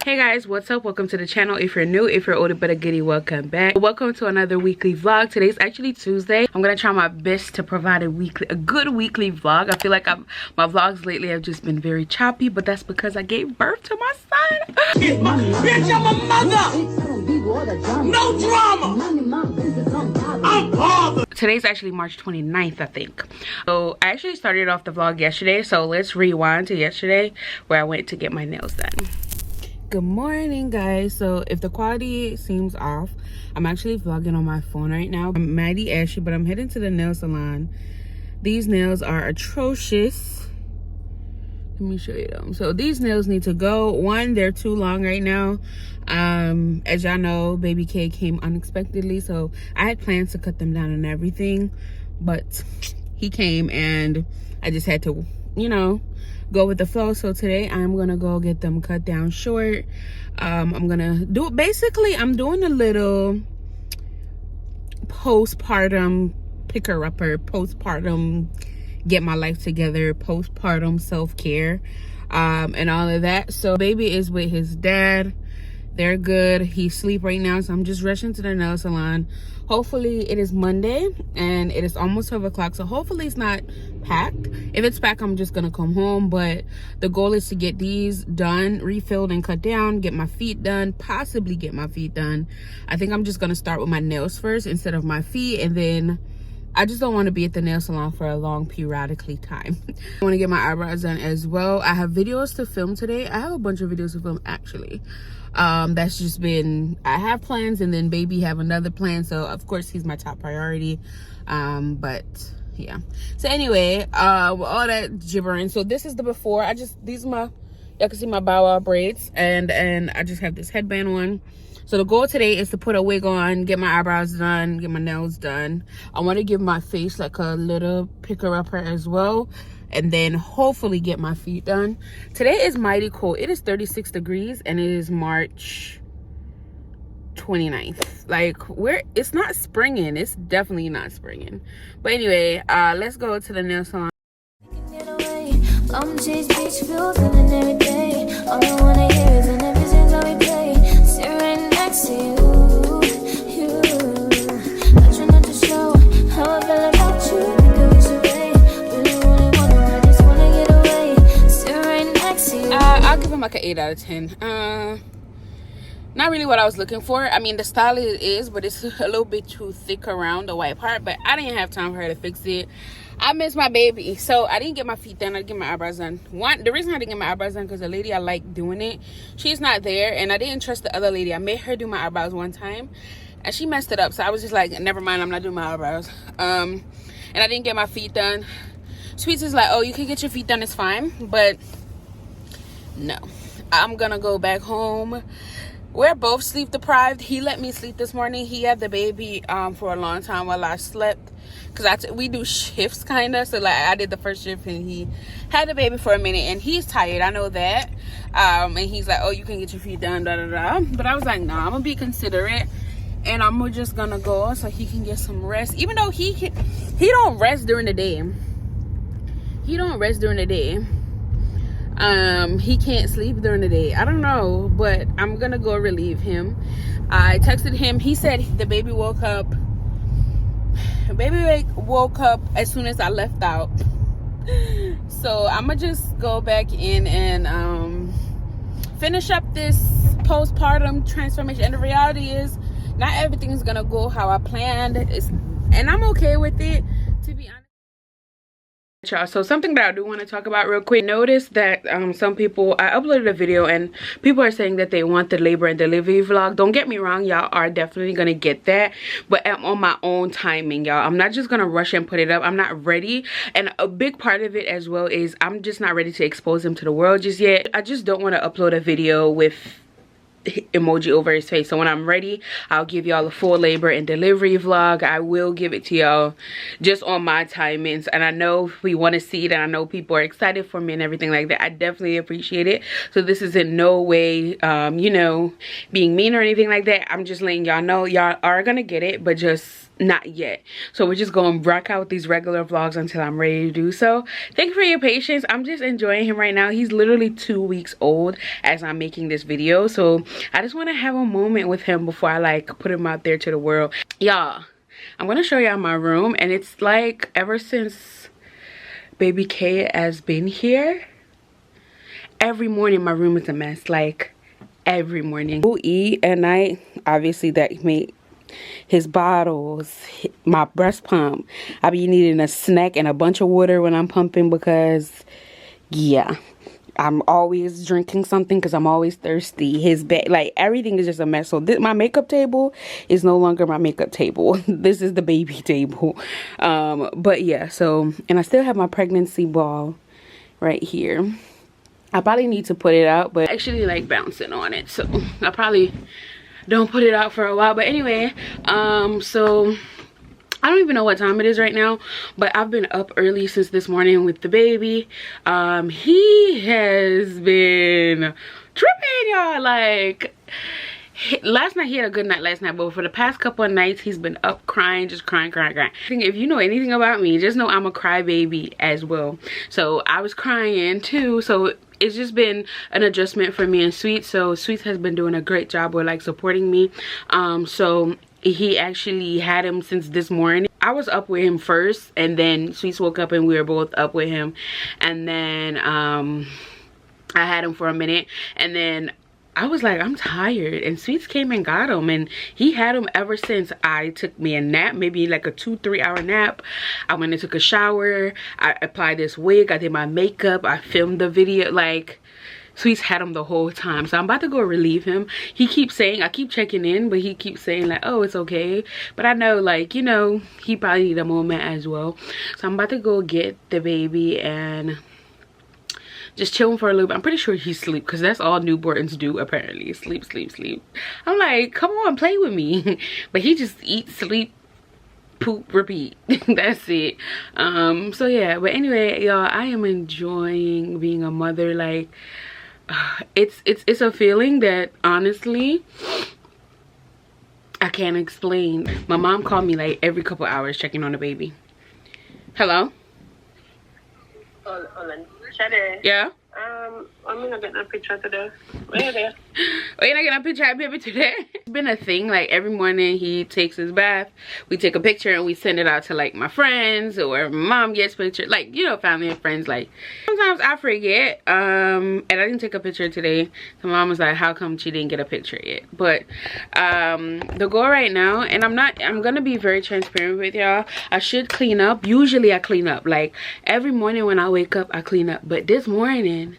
Hey guys, what's up? Welcome to the channel. If you're new, if you're older but a goodie, welcome back. Welcome to another weekly vlog. Today's actually Tuesday. I'm gonna try my best to provide a good weekly vlog. I feel like my vlogs lately have just been very choppy, but that's because I gave birth to my son. Bitch, I'm a mother. No drama. I'm bothered. Today's actually March 29th, I think. So I actually started off the vlog yesterday, so let's rewind to yesterday where I went to get my nails done. Good morning, guys. So if the quality seems off, I'm actually vlogging on my phone right now. I'm mighty ashy, but I'm heading to the nail salon. These nails are atrocious. Let me show you them. So these nails need to go. One, they're too long right now. As y'all know, baby K came unexpectedly, so I had plans to cut them down and everything, but he came and I just had to, you know, go with the flow. So today I'm gonna go get them cut down short. I'm gonna do, basically I'm doing a little postpartum picker-upper, postpartum get my life together, postpartum self-care, and all of that. So baby is with his dad. They're good. He's asleep right now, so I'm just rushing to the nail salon. Hopefully it is Monday and it is almost 12 o'clock, so hopefully it's not packed. If it's packed, I'm just gonna come home, but the goal is to get these done, refilled and cut down, get my feet done, possibly get my feet done. I think I'm just gonna start with my nails first instead of my feet, and then I just don't want to be at the nail salon for a long periodically time. I want to get my eyebrows done as well. I have videos to film today. I have a bunch of videos to film actually. That's just been, I have plans and then baby have another plan, so of course he's my top priority. But yeah, so anyway, all that gibbering. So this is the before. These are my, y'all can see my bow wow braids, and I just have this headband on. So the goal today is to put a wig on, get my eyebrows done, get my nails done. I want to give my face like a little picker-upper as well, and then hopefully get my feet done. Today is mighty cold. It is 36 degrees and it is March 29th. Like, it's not springing. It's definitely not springing. But anyway, let's go to the nail salon. I'll give him like an 8 out of 10. Not really what I was looking for. I mean, the style is, but it's a little bit too thick around the white part, but I didn't have time for her to fix it. I miss my baby, so I didn't get my feet done. I didn't get my eyebrows done. The reason I didn't get my eyebrows done because the lady I like doing it, she's not there, and I didn't trust the other lady. I made her do my eyebrows one time and she messed it up, so I was just like, never mind, I'm not doing my eyebrows. And I didn't get my feet done. Sweets is like, oh, you can get your feet done, it's fine, but no, I'm gonna go back home. We're both sleep deprived. He let me sleep this morning. He had the baby for a long time while I slept, because we do shifts kind of. So like I did the first shift and he had the baby for a minute, and he's tired, I know that. And he's like, oh, you can get your feet done, da da da. But I was like, nah, I'm gonna be considerate, and I'm just gonna go so he can get some rest, even though he don't rest during the day. He don't rest during the day. He can't sleep during the day. I don't know, but I'm gonna go relieve him. I texted him. He said the baby woke up. Baby woke up as soon as I left out. So I'm gonna just go back in and finish up this postpartum transformation. And the reality is, not everything is gonna go how I planned. And I'm okay with it, to be honest. Y'all, so something that I do want to talk about real quick. Notice that some people, I uploaded a video and people are saying that they want the labor and delivery vlog. Don't get me wrong, y'all are definitely gonna get that, but I'm on my own timing, y'all. I'm not just gonna rush and put it up. I'm not ready, and a big part of it as well is I'm just not ready to expose him to the world just yet. I just don't want to upload a video with emoji over his face. So when I'm ready, I'll give y'all a full labor and delivery vlog. I will give it to y'all just on my timings, and I know we want to see it, and I know people are excited for me and everything like that. I definitely appreciate it. So this is in no way you know, being mean or anything like that. I'm just letting y'all know y'all are gonna get it, but just not yet. So we're just going to rock out with these regular vlogs until I'm ready to do so. Thank you for your patience. I'm just enjoying him right now. He's literally 2 weeks old as I'm making this video, so I just want to have a moment with him before I like put him out there to the world. Y'all, I'm gonna show y'all my room, and it's like ever since baby K has been here, every morning my room is a mess. Like every morning we'll eat at night, obviously that made his bottles, my breast pump. I be needing a snack and a bunch of water when I'm pumping, because yeah, I'm always drinking something because I'm always thirsty. His bed, like everything is just a mess. So my makeup table is no longer my makeup table. This is the baby table. But yeah, so, and I still have my pregnancy ball right here. I probably need to put it out, but I actually like bouncing on it, so I probably don't put it out for a while. But anyway, so I don't even know what time it is right now, but I've been up early since this morning with the baby. He has been tripping, y'all. Like last night he had a good night last night, but for the past couple of nights he's been up crying, just crying. If you know anything about me, just know I'm a crybaby as well. So I was crying too, so it's just been an adjustment for me and Sweet. So Sweet has been doing a great job with like supporting me. So he actually had him since this morning. I was up with him first, and then Sweet woke up and we were both up with him, and then I had him for a minute, and then I was like, I'm tired, and Sweets came and got him, and he had him ever since I took me a nap, maybe like a 2-3 hour nap. I went and took a shower, I applied this wig, I did my makeup, I filmed the video. Like Sweets had him the whole time. So I'm about to go relieve him. He keeps saying, I keep checking in, but he keeps saying like, oh, it's okay. But I know, like, you know, he probably need a moment as well. So I'm about to go get the baby and just chilling for a little bit. I'm pretty sure he's asleep, because that's all newborns do apparently. Sleep, sleep, sleep. I'm like, come on, play with me. But he just eats, sleep, poop, repeat. That's it. So yeah, but anyway, y'all, I am enjoying being a mother. Like it's a feeling that honestly I can't explain. My mom called me like every couple hours checking on the baby. Hello? Hold on. Shade. Yeah? I'm gonna get a picture today. Where are they? Oh, you're not getting a picture of baby today? It's been a thing. Like every morning he takes his bath, we take a picture and we send it out to like my friends, or my mom gets pictures, like, you know, family and friends. Like sometimes I forget, and I didn't take a picture today. So mom was like, how come she didn't get a picture yet? But the goal right now, and I'm gonna be very transparent with y'all, I should clean up. Usually I clean up, like every morning when I wake up I clean up, but this morning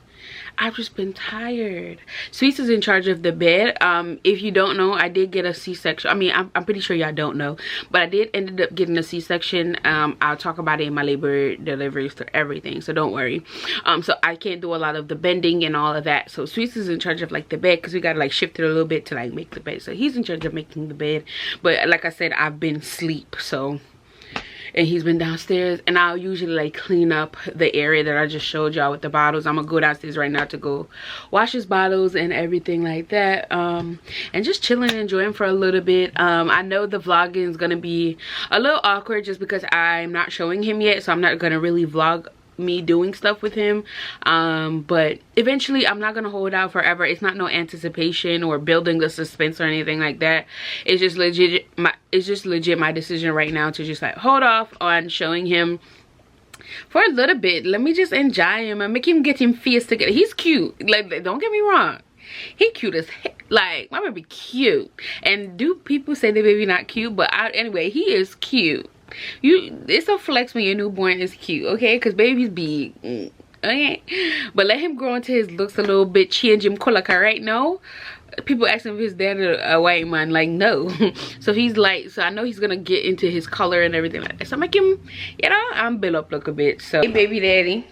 I've just been tired. Sweets is in charge of the bed. If you don't know, I did get a C-section. I mean, I'm pretty sure y'all don't know, but I did ended up getting a C-section. I'll talk about it in my labor deliveries to everything, so don't worry. So I can't do a lot of the bending and all of that. So Sweets is in charge of like the bed, because we gotta like shift it a little bit to like make the bed. So he's in charge of making the bed. But like I said, I've been asleep, so, and he's been downstairs, and I'll usually like clean up the area that I just showed y'all with the bottles. I'm gonna go downstairs right now to go wash his bottles and everything like that, and just chilling and enjoying for a little bit. I know the vlogging is gonna be a little awkward just because I'm not showing him yet, so I'm not gonna really vlog me doing stuff with him, but eventually I'm not gonna hold out forever. It's not no anticipation or building the suspense or anything like that. It's just legit my decision right now to just like hold off on showing him for a little bit. Let me just enjoy him and make him get him face together. He's cute, like, don't get me wrong, he cute as heck. Like, my baby cute. And do people say the baby not cute? But anyway, he is cute. It's a flex when your newborn is cute, okay? Because babies be okay, but let him grow into his looks a little bit, change him color. Right now people asking if his dad a white man, like, no. So he's like, so I know he's gonna get into his color and everything like that, so make him, you know, I'm built up look a bit. So hey baby daddy,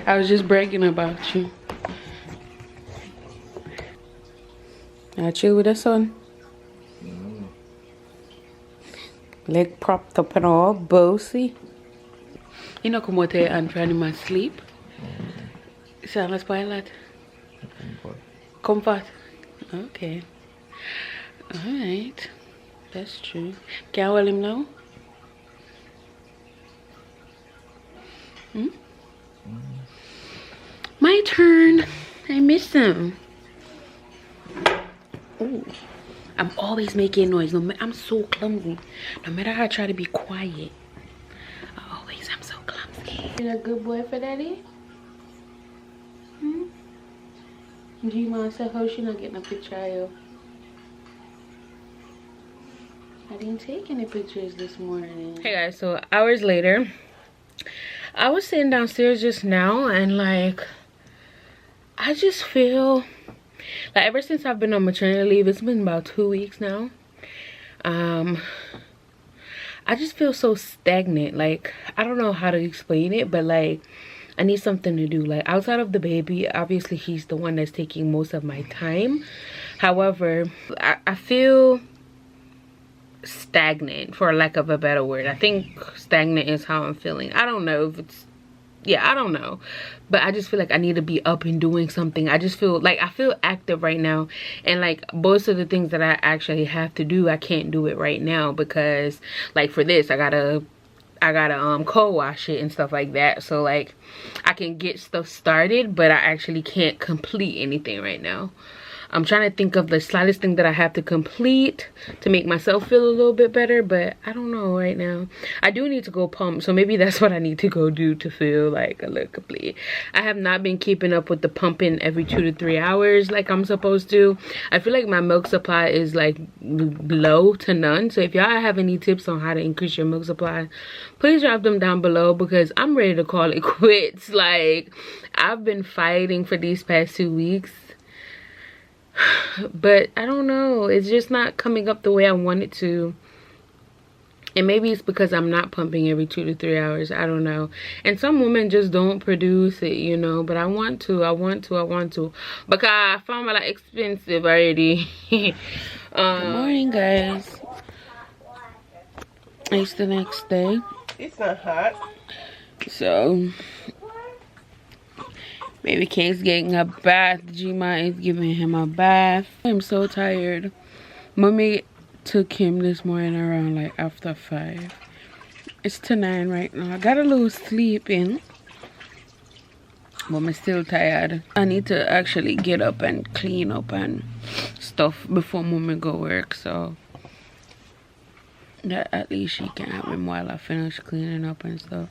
I was just bragging about you. I chill with the sun. Leg propped up and all, bossy. You know, come out here and try to my sleep. So let's buy that. Comfort. Okay. Alright. That's true. Can I well him now? My turn. I miss him. Ooh. I'm always making noise. I'm so clumsy. No matter how I try to be quiet, I'm so clumsy. You a good boy for daddy? G-Ma said, how she not getting a picture of you? I didn't take any pictures this morning. Hey guys, so hours later, I was sitting downstairs just now and like, I just feel like ever since I've been on maternity leave, it's been about 2 weeks now. I just feel so stagnant. Like, I don't know how to explain it, but like, I need something to do. Like, outside of the baby, obviously he's the one that's taking most of my time. However, I feel stagnant, for lack of a better word. I think stagnant is how I'm feeling. I don't know if it's, yeah, I don't know, but I just feel like I need to be up and doing something. I just feel like I feel active right now, and like most of the things that I actually have to do, I can't do it right now because like for this I gotta co-wash it and stuff like that. So like I can get stuff started, but I actually can't complete anything right now. I'm trying to think of the slightest thing that I have to complete to make myself feel a little bit better, but I don't know right now. I do need to go pump, so maybe that's what I need to go do to feel like a little complete. I have not been keeping up with the pumping every 2 to 3 hours like I'm supposed to. I feel like my milk supply is like low to none. So if y'all have any tips on how to increase your milk supply, please drop them down below because I'm ready to call it quits. Like, I've been fighting for these past 2 weeks. But I don't know, it's just not coming up the way I want it to, and maybe it's because I'm not pumping every 2 to 3 hours. I don't know, and some women just don't produce it, you know, but I want to because I found it like expensive already. Good morning guys, it's the next day. It's not hot. So Baby K's getting a bath. G-Ma is giving him a bath. I'm so tired. Mommy took him this morning around like after 5. It's to 9 right now. I got a little sleep in, but I'm still tired. I need to actually get up and clean up and stuff before Mommy go work, so that at least she can have him while I finish cleaning up and stuff.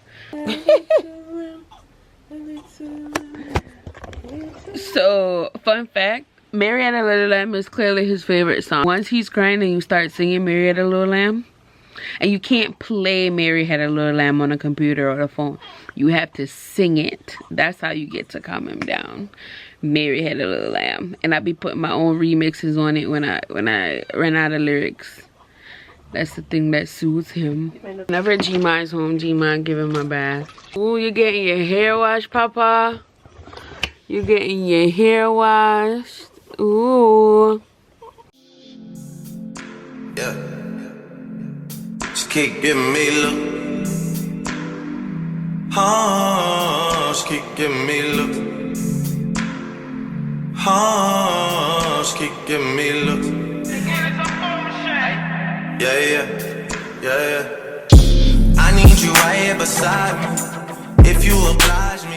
So, fun fact, Mary Had a Little Lamb is clearly his favorite song. Once he's crying and you start singing Mary Had a Little Lamb, and you can't play Mary Had a Little Lamb on a computer or a phone, you have to sing it. That's how you get to calm him down. Mary Had a Little Lamb. And I be putting my own remixes on it when I run out of lyrics. That's the thing that soothes him. Whenever G-Ma is home, G-Ma give him a bath. Ooh, you're getting your hair washed, Papa? You're getting your hair washed. Ooh. Yeah. She keep giving me look. She keep giving me look. She keep giving me look. Yeah. I need you right here beside me. If you oblige me.